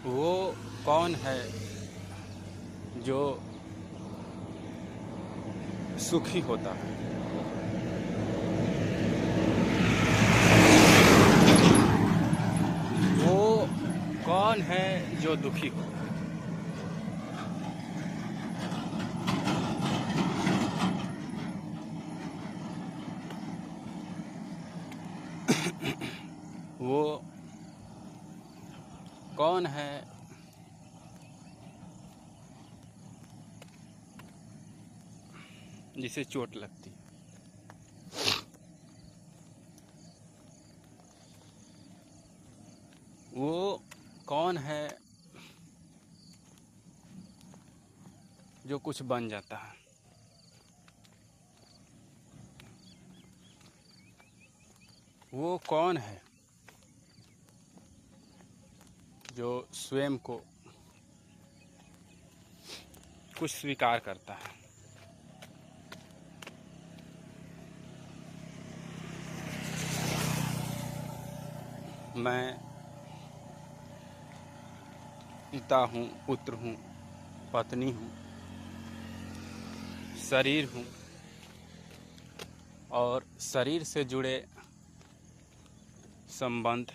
वो कौन है जो सुखी होता है? वो कौन है जो दुखी होता है? वो कौन है जिसे चोट लगती है? वो कौन है जो कुछ बन जाता है? वो कौन है जो स्वयं को कुछ स्वीकार करता है? मैं पिता हूँ, पुत्र हूँ, पत्नी हूँ, शरीर हूँ और शरीर से जुड़े संबंध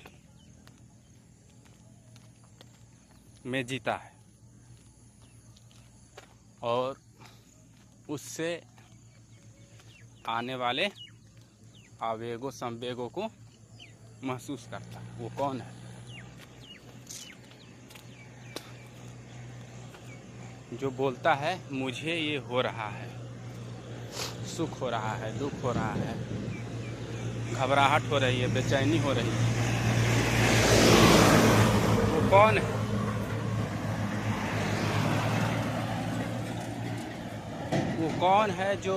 में जीता है और उससे आने वाले आवेगों संवेगों को महसूस करता है। वो कौन है? जो बोलता है मुझे ये हो रहा है, सुख हो रहा है, दुख हो रहा है, घबराहट हो रही है, बेचैनी हो रही है। वो कौन है? वो कौन है जो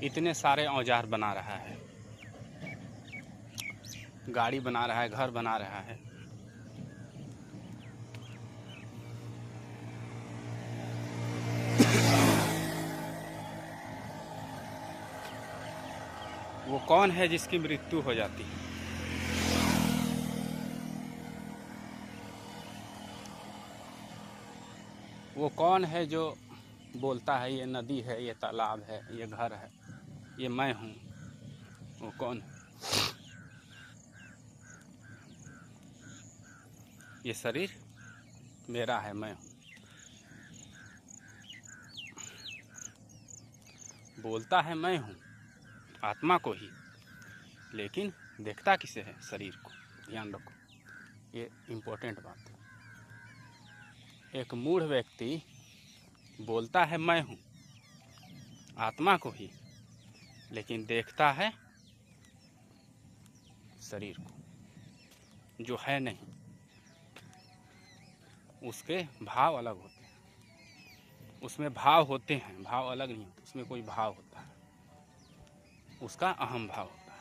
इतने सारे औजार बना रहा है, गाड़ी बना रहा है, घर बना रहा है, वो कौन है जिसकी मृत्यु हो जाती है? वो कौन है जो बोलता है ये नदी है, ये तालाब है, ये घर है, ये मैं हूँ? वो कौन है? ये शरीर मेरा है, मैं हूँ। बोलता है मैं हूँ आत्मा को ही, लेकिन देखता किसे है? शरीर को। ध्यान रखो, ये इम्पोर्टेंट बात है। एक मूढ़ व्यक्ति बोलता है मैं हूँ आत्मा को ही, लेकिन देखता है शरीर को जो है नहीं। उसके भाव अलग होते हैं, उसमें भाव होते हैं, भाव अलग नहीं होते। उसमें कोई भाव होता है, उसका अहम भाव होता है,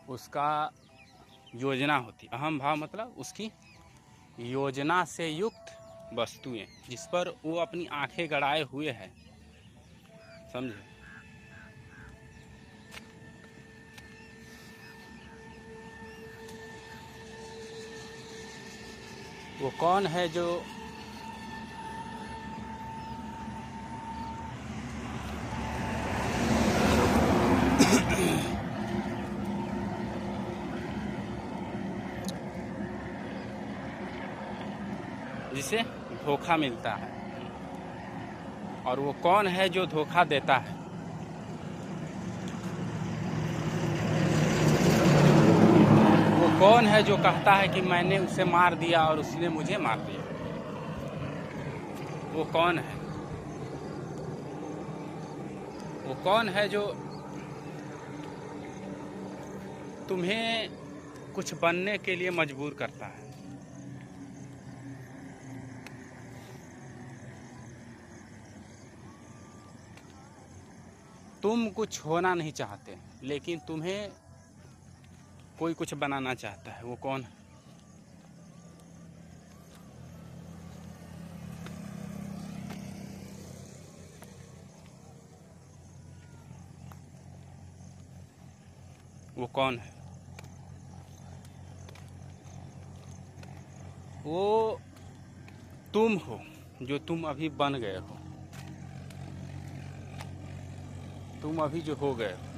उसका योजना होती है। अहम भाव मतलब उसकी योजना से युक्त वस्तुएं जिस पर वो अपनी आंखें गड़ाए हुए है। समझे? वो कौन है जो जिसे धोखा मिलता है? और वो कौन है जो धोखा देता है? वो कौन है जो कहता है कि मैंने उसे मार दिया और उसने मुझे मार दिया? वो कौन है? वो कौन है जो तुम्हें कुछ बनने के लिए मजबूर करता है? तुम कुछ होना नहीं चाहते, लेकिन तुम्हें कोई कुछ बनाना चाहता है। वो कौन है? वो कौन है? वो तुम हो जो तुम अभी बन गए हो, तुम अभी जो हो गए हो।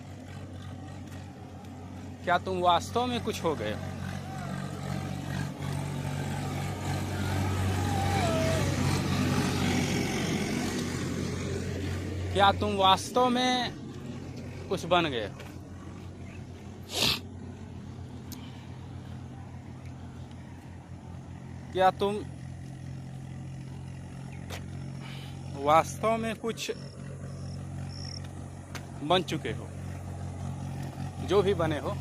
क्या तुम वास्तव में कुछ हो गए हो? क्या तुम वास्तव में कुछ बन गए हो? क्या तुम वास्तव में कुछ बन चुके हो? जो भी बने हो,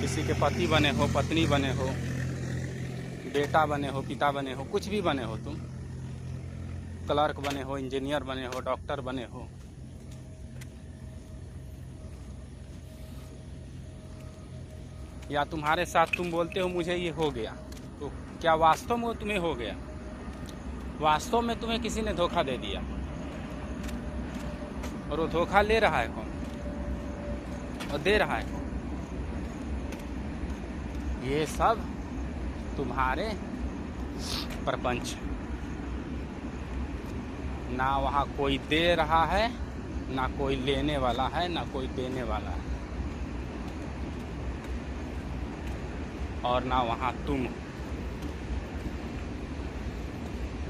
किसी के पति बने हो, पत्नी बने हो, बेटा बने हो, पिता बने हो, कुछ भी बने हो तुम, क्लर्क बने हो, इंजीनियर बने हो, डॉक्टर बने हो, या तुम्हारे साथ तुम बोलते हो मुझे ये हो गया, तो क्या वास्तव में वो तुम्हें हो गया? वास्तव में तुम्हें किसी ने धोखा दे दिया, और वो धोखा ले रहा है कौन और दे रहा है कौन? ये सब तुम्हारे प्रपंच। ना वहाँ कोई दे रहा है, ना कोई लेने वाला है, ना कोई देने वाला है, और ना वहाँ तुम।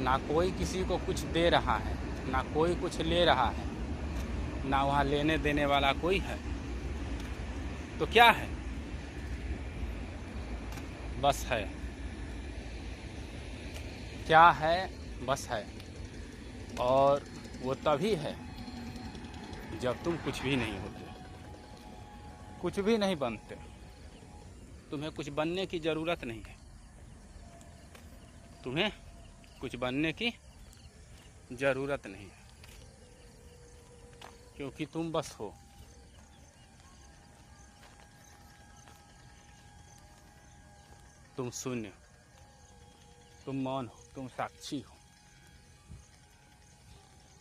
ना कोई किसी को कुछ दे रहा है, ना कोई कुछ ले रहा है, ना वहाँ लेने देने वाला कोई है। तो क्या है? बस है। क्या है? बस है। और वो तभी है जब तुम कुछ भी नहीं होते, कुछ भी नहीं बनते। तुम्हें कुछ बनने की ज़रूरत नहीं है, तुम्हें कुछ बनने की ज़रूरत नहीं है, क्योंकि तुम बस हो। तुम शून्य हो, तुम मौन हो, तुम साक्षी हो,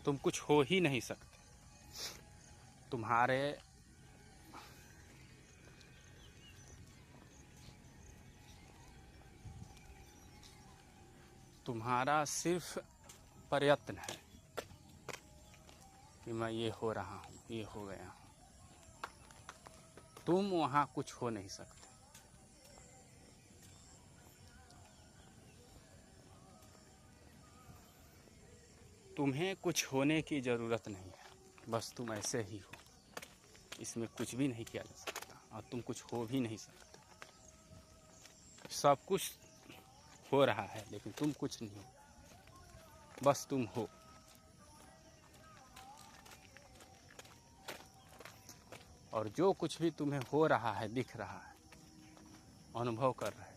तुम कुछ हो ही नहीं सकते। तुम्हारा सिर्फ प्रयत्न है कि मैं ये हो रहा हूँ, ये हो गया हूँ। तुम वहाँ कुछ हो नहीं सकते। तुम्हें कुछ होने की ज़रूरत नहीं है, बस तुम ऐसे ही हो। इसमें कुछ भी नहीं किया जा सकता, और तुम कुछ हो भी नहीं सकते। सब कुछ हो रहा है, लेकिन तुम कुछ नहीं हो, बस तुम हो। और जो कुछ भी तुम्हें हो रहा है, दिख रहा है, अनुभव कर रहे हो,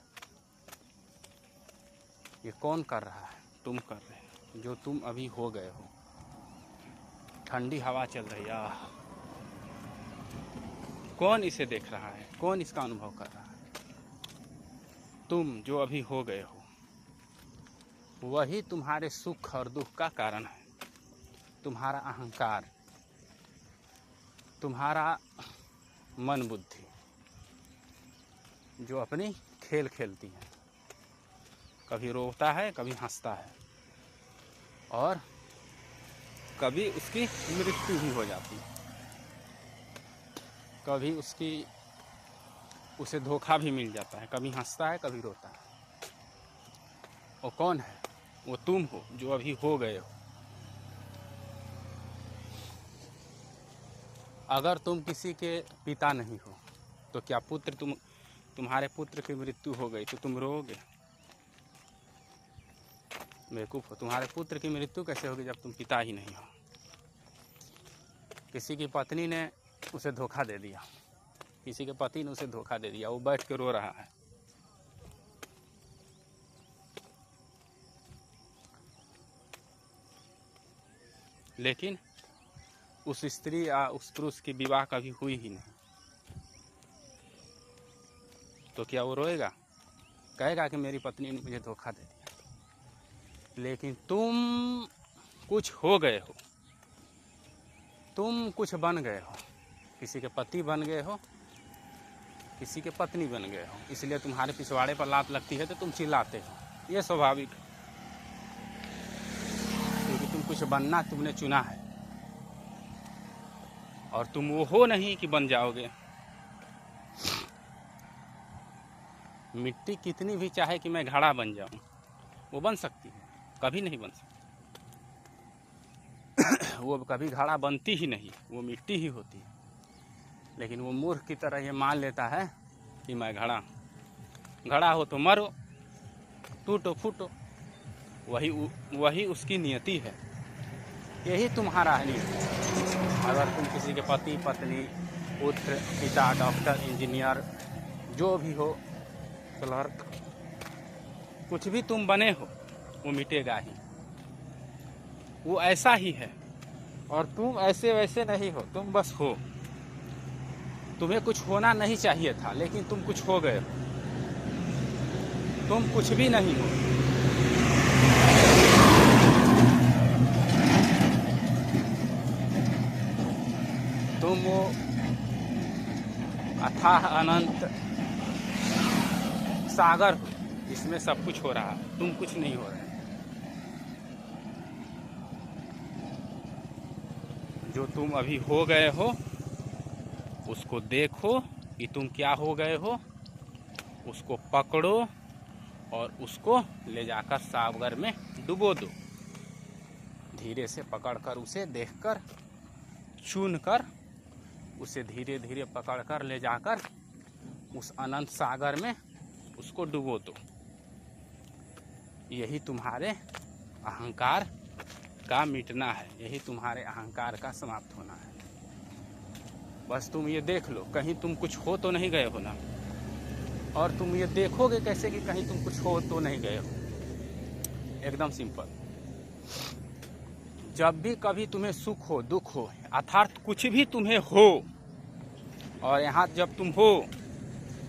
ये कौन कर रहा है? तुम कर रहे हो, जो तुम अभी हो गए हो। ठंडी हवा चल रही है, कौन इसे देख रहा है? कौन इसका अनुभव कर रहा है? तुम जो अभी हो गए हो, वही तुम्हारे सुख और दुख का कारण है। तुम्हारा अहंकार, तुम्हारा मन बुद्धि, जो अपनी खेल खेलती है, कभी रोता है, कभी हंसता है, और कभी उसकी मृत्यु भी हो जाती है, कभी उसे धोखा भी मिल जाता है, कभी हंसता है, कभी रोता है। वो कौन है? वो तुम हो जो अभी हो गए हो। अगर तुम किसी के पिता नहीं हो, तो क्या तुम्हारे पुत्र की मृत्यु हो गई तो तुम रोओगे? बेवकूफ़ हो, तुम्हारे पुत्र की मृत्यु कैसे होगी जब तुम पिता ही नहीं हो? किसी की पत्नी ने उसे धोखा दे दिया, किसी के पति ने उसे धोखा दे दिया, वो बैठ के रो रहा है। लेकिन उस स्त्री या उस पुरुष की विवाह कभी हुई ही नहीं, तो क्या वो रोएगा? कहेगा कि मेरी पत्नी ने मुझे धोखा दे दिया। लेकिन तुम कुछ हो गए हो, तुम कुछ बन गए हो, किसी के पति बन गए हो, किसी के पत्नी बन गए हो, इसलिए तुम्हारे पिछवाड़े पर लात लगती है तो तुम चिल्लाते हो। ये स्वाभाविक, क्योंकि तुम कुछ बनना तुमने चुना है और तुम वो हो नहीं कि बन जाओगे। मिट्टी कितनी भी चाहे कि मैं घड़ा बन जाऊं, वो बन सकती है, कभी नहीं बन सकती। वो कभी घड़ा बनती ही नहीं, वो मिट्टी ही होती है। लेकिन वो मूर्ख की तरह ये मान लेता है कि मैं घड़ा हो तो मरो, टूटो फूटो, वही उसकी नियति है। यही तुम्हारा है नियति। अगर तुम किसी के पति पत्नी पुत्र पिता डॉक्टर इंजीनियर जो भी हो, क्लर्क, कुछ भी तुम बने हो, वो मिटेगा ही। वो ऐसा ही है और तुम ऐसे वैसे नहीं हो, तुम बस हो। तुम्हें कुछ होना नहीं चाहिए था लेकिन तुम कुछ हो गए हो। तुम कुछ भी नहीं हो। तुम वो अथाह अनंत सागर हो जिसमें सब कुछ हो रहा है, तुम कुछ नहीं हो रहे। जो तुम अभी हो गए हो उसको देखो कि तुम क्या हो गए हो, उसको पकड़ो और उसको ले जाकर सागर में डुबो दो। धीरे से पकड़कर उसे देखकर चुनकर उसे धीरे धीरे पकड़कर ले जाकर उस अनंत सागर में उसको डुबो दो। यही तुम्हारे अहंकार का मिटना है, यही तुम्हारे अहंकार का समाप्त होना है। बस तुम ये देख लो, कहीं तुम कुछ हो तो नहीं गए हो ना। और तुम ये देखोगे कैसे कि कहीं तुम कुछ हो तो नहीं गए हो। एकदम सिंपल। जब भी कभी तुम्हें सुख हो दुख हो अर्थात कुछ भी तुम्हें हो, और यहाँ जब तुम हो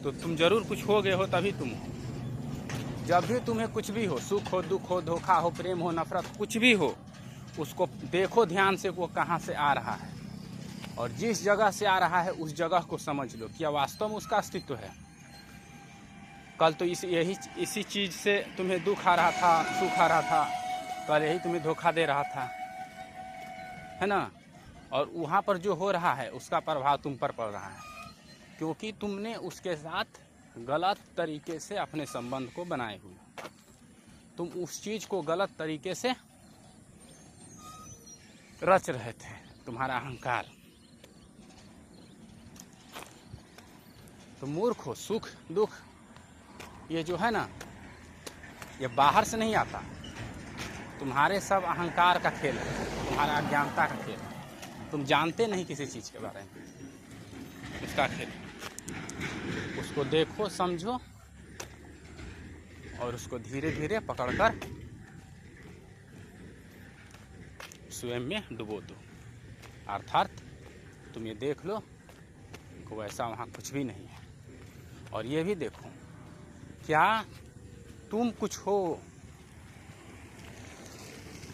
तो तुम जरूर कुछ हो गए हो, तभी तुम हो। जब भी तुम्हें कुछ भी हो, सुख हो दुख हो धोखा हो प्रेम हो नफरत, कुछ भी हो, उसको देखो ध्यान से वो कहाँ से आ रहा है, और जिस जगह से आ रहा है उस जगह को समझ लो क्या वास्तव में उसका अस्तित्व है। कल तो इसी चीज से तुम्हें दुख आ रहा था, सुख आ रहा था, कल यही तुम्हें धोखा दे रहा था, है ना। और वहाँ पर जो हो रहा है उसका प्रभाव तुम पर पड़ रहा है, क्योंकि तुमने उसके साथ गलत तरीके से अपने संबंध को बनाए हुए। तुम उस चीज को गलत तरीके से रच रहे थे, तुम्हारा अहंकार। तुम मूर्ख हो। सुख दुख ये जो है ना, ये बाहर से नहीं आता, तुम्हारे सब अहंकार का खेल है, तुम्हारा अज्ञानता का खेल है। तुम जानते नहीं किसी चीज के बारे में, उसका खेल। उसको देखो समझो और उसको धीरे धीरे पकड़कर स्वयं में डुबो दो। अर्थात तुम ये देख लो कि वैसा वहाँ कुछ भी नहीं है। और ये भी देखो क्या तुम कुछ हो,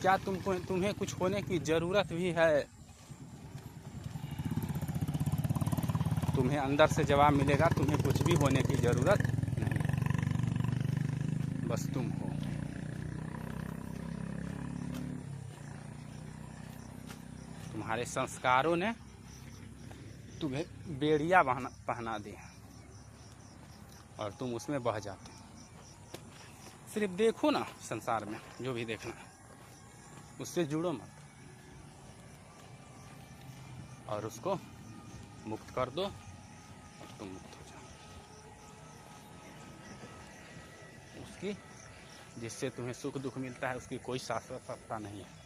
क्या तुम्हें कुछ होने की जरूरत भी है। तुम्हें अंदर से जवाब मिलेगा तुम्हें कुछ भी होने की जरूरत नहीं है, बस तुम हो। तुम्हारे संस्कारों ने तुम्हें बेड़िया पहना दी और तुम उसमें बह जाते हो। सिर्फ देखो ना, संसार में जो भी देखना है उससे जुड़ो मत, और उसको मुक्त कर दो और तुम मुक्त हो जाओ। उसकी जिससे तुम्हें सुख दुख मिलता है उसकी कोई शाश्वत सत्ता नहीं है।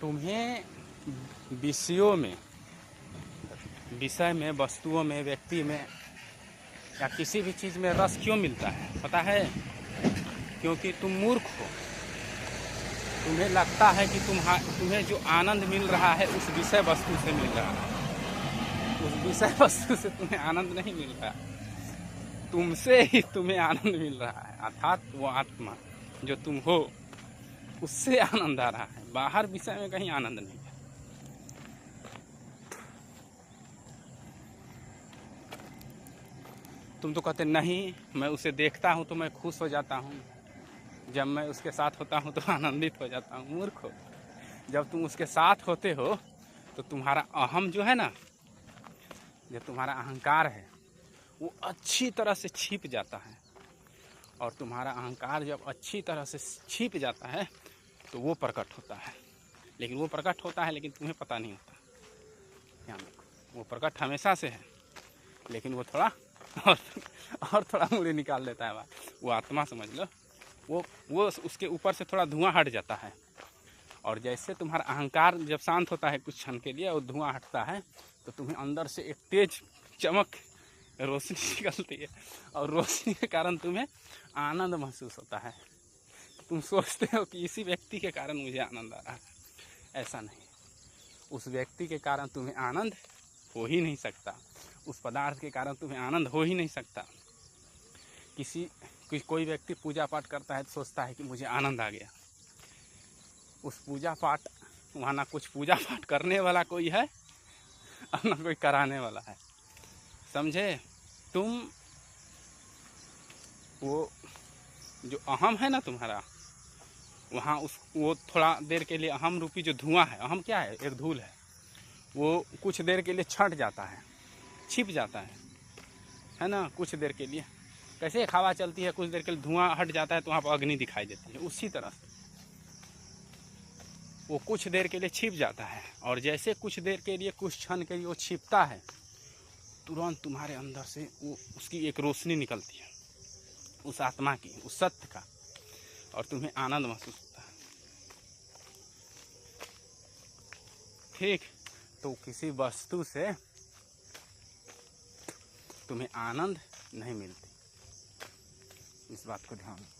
तुम्हें विषयों में, विषय में, वस्तुओं में, व्यक्ति में या किसी भी चीज़ में रस क्यों मिलता है पता है? क्योंकि तुम मूर्ख हो। तुम्हें लगता है कि तुम्हें जो आनंद मिल रहा है उस विषय वस्तु से मिल रहा है, उस विषय वस्तु से तुम्हें आनंद नहीं मिल रहा। तुमसे ही तुम्हें आनंद मिल रहा है, अर्थात वो आत्मा जो तुम हो उससे आनंद आ रहा है, बाहर विषय में कहीं आनंद नहीं है। तुम तो कहते नहीं, मैं उसे देखता हूँ तो मैं खुश हो जाता हूँ, जब मैं उसके साथ होता हूँ तो आनंदित हो जाता हूँ। मूर्ख हो, जब तुम उसके साथ होते हो तो तुम्हारा अहम जो है ना, जो तुम्हारा अहंकार है वो अच्छी तरह से छिप जाता है। और तुम्हारा अहंकार जब अच्छी तरह से छिप जाता है तो वो प्रकट होता है। लेकिन वो प्रकट होता है लेकिन तुम्हें पता नहीं होता। ध्यान रखो, वो प्रकट हमेशा से है, लेकिन वो थोड़ा और थोड़ा मुड़े निकाल देता है। वो आत्मा समझ लो, वो उसके ऊपर से थोड़ा धुआं हट जाता है। और जैसे तुम्हारा अहंकार जब शांत होता है कुछ क्षण के लिए और धुआं हटता है तो तुम्हें अंदर से एक तेज चमक रोशनी निकलती है, और रोशनी के कारण तुम्हें आनंद महसूस होता है। तुम सोचते हो कि इसी व्यक्ति के कारण मुझे आनंद आ रहा है, ऐसा नहीं। उस व्यक्ति के कारण तुम्हें आनंद हो ही नहीं सकता, उस पदार्थ के कारण तुम्हें आनंद हो ही नहीं सकता। कोई व्यक्ति पूजा पाठ करता है तो सोचता है कि मुझे आनंद आ गया। उस पूजा पाठ, वहाँ ना कुछ पूजा पाठ करने वाला कोई है और ना कोई कराने वाला है, समझे। तुम वो जो अहम है ना तुम्हारा, वहाँ वो थोड़ा देर के लिए अहम रूपी जो धुआं है, अहम क्या है, एक धूल है, वो कुछ देर के लिए छट जाता है, छिप जाता है ना, कुछ देर के लिए। कैसे एक हवा चलती है, कुछ देर के लिए धुआं हट जाता है तो वहाँ पर अग्नि दिखाई देती है, उसी तरह से वो कुछ देर के लिए छिप जाता है। और जैसे कुछ देर के लिए, कुछ क्षण के लिए वो छिपता है, तुरंत तुम्हारे अंदर से वो उसकी एक रोशनी निकलती है, उस आत्मा की, उस सत्य का, और तुम्हें आनंद महसूस होता है। ठीक, तो किसी वस्तु से तुम्हें आनंद नहीं मिलती, इस बात को ध्यान रखो।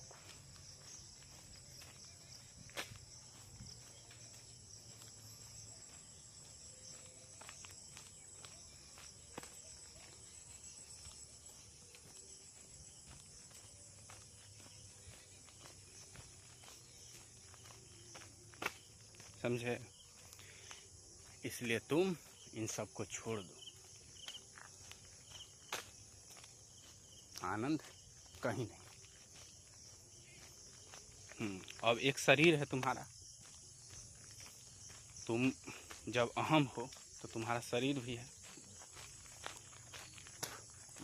समझे। इसलिए तुम इन सब को छोड़ दो, आनंद कहीं नहीं। अब एक शरीर है तुम्हारा, तुम जब अहम हो तो तुम्हारा शरीर भी है,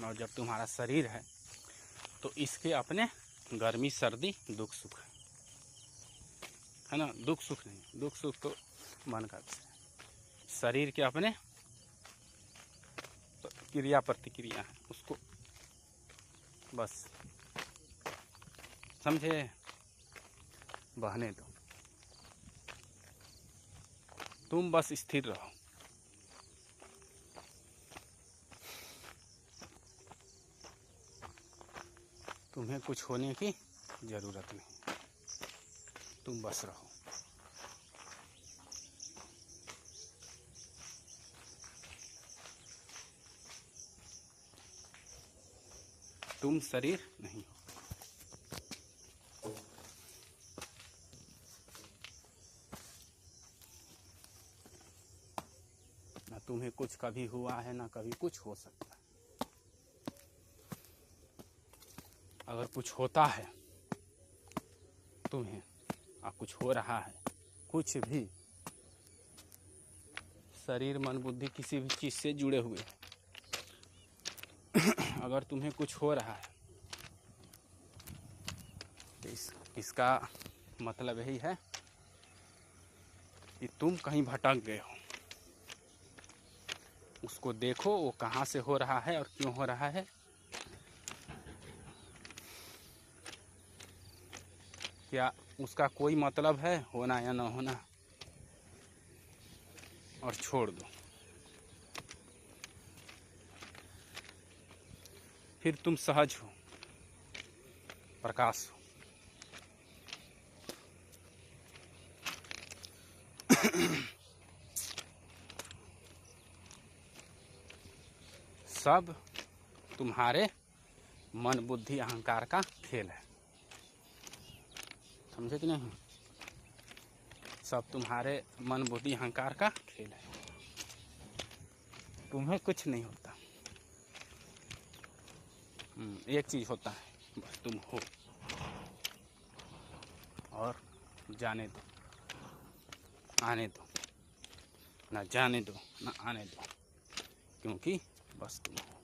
और जब तुम्हारा शरीर है तो इसके अपने गर्मी सर्दी दुख सुख है ना। दुख सुख नहीं, दुख सुख तो मन का विषय है। शरीर के अपने क्रिया प्रतिक्रिया है, उसको बस समझे, बहने दो, तुम बस स्थिर रहो। तुम्हें कुछ होने की जरूरत नहीं, तुम बस रहो। तुम शरीर नहीं हो। ना तुम्हें कुछ कभी हुआ है, ना कभी कुछ हो सकता है। अगर कुछ होता है तुम्हें, और कुछ हो रहा है, कुछ भी, शरीर मन बुद्धि किसी भी चीज़ से जुड़े हुए हैं, अगर तुम्हें कुछ हो रहा है तो इसका मतलब यही है कि तुम कहीं भटक गए हो। उसको देखो, वो कहाँ से हो रहा है और क्यों हो रहा है, क्या उसका कोई मतलब है होना या न होना, और छोड़ दो। फिर तुम सहज हो, प्रकाश हो। सब तुम्हारे मन बुद्धि अहंकार का खेल है। समझे कि नहीं? सब तुम्हारे मन बुद्धि अहंकार का खेल है। तुम्हें कुछ नहीं होता। एक चीज होता है, बस तुम हो। और जाने दो, आने दो, ना जाने दो ना आने दो, क्योंकि बस तुम हो।